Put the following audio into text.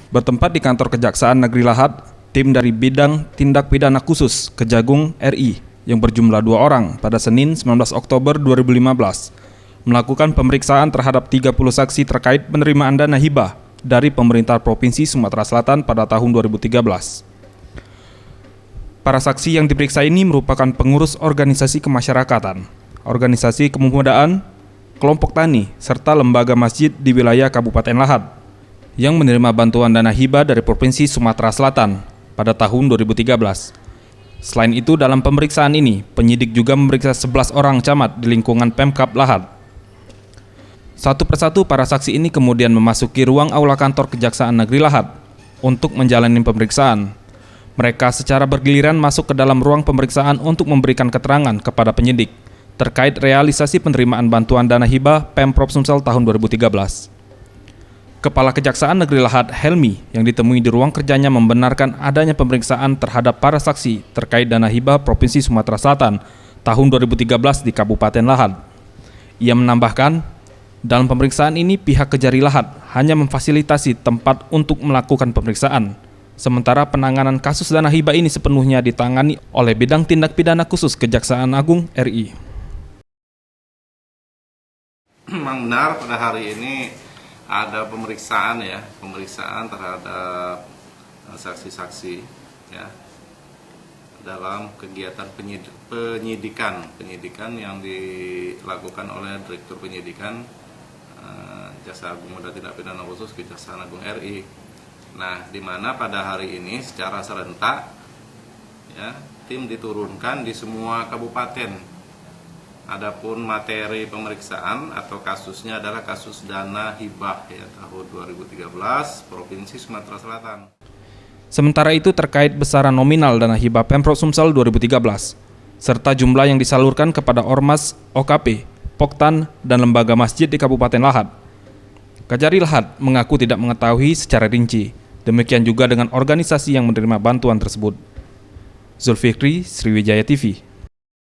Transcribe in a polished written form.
Bertempat di kantor Kejaksaan Negeri Lahad, tim dari Bidang Tindak Pidana Khusus Kejagung RI yang berjumlah 2 orang pada Senin 19 Oktober 2015 melakukan pemeriksaan terhadap 30 saksi terkait penerimaan dana hibah dari pemerintah Provinsi Sumatera Selatan pada tahun 2013. Para saksi yang diperiksa ini merupakan pengurus organisasi kemasyarakatan, organisasi kepemudaan, kelompok tani, serta lembaga masjid di wilayah Kabupaten Lahad yang menerima bantuan dana hibah dari Provinsi Sumatera Selatan pada tahun 2013. Selain itu, dalam pemeriksaan ini, penyidik juga memeriksa 11 orang camat di lingkungan Pemkab Lahad. Satu persatu para saksi ini kemudian memasuki ruang aula kantor Kejaksaan Negeri Lahad untuk menjalani pemeriksaan. Mereka secara bergiliran masuk ke dalam ruang pemeriksaan untuk memberikan keterangan kepada penyidik terkait realisasi penerimaan bantuan dana hibah Pemprov Sumsel tahun 2013. Kepala Kejaksaan Negeri Lahad, Helmi, yang ditemui di ruang kerjanya membenarkan adanya pemeriksaan terhadap para saksi terkait dana hibah Provinsi Sumatera Selatan tahun 2013 di Kabupaten Lahad. Ia menambahkan, dalam pemeriksaan ini pihak Kejari Lahad hanya memfasilitasi tempat untuk melakukan pemeriksaan, sementara penanganan kasus dana hibah ini sepenuhnya ditangani oleh Bidang Tindak Pidana Khusus Kejaksaan Agung RI. Memang benar pada hari ini ada pemeriksaan terhadap saksi-saksi ya dalam kegiatan penyidikan yang dilakukan oleh Direktur Penyidikan Jaksa Agung Muda Tindak Pidana Khusus Kejaksaan Agung RI. Nah, di mana pada hari ini secara serentak ya tim diturunkan di semua kabupaten. Adapun materi pemeriksaan atau kasusnya adalah kasus dana hibah ya tahun 2013 Provinsi Sumatera Selatan. Sementara itu terkait besaran nominal dana hibah Pemprov Sumsel 2013 serta jumlah yang disalurkan kepada Ormas, OKP, Poktan, dan lembaga masjid di Kabupaten Lahad, Kejari Lahad mengaku tidak mengetahui secara rinci. Demikian juga dengan organisasi yang menerima bantuan tersebut. Zulfikri, Sriwijaya TV.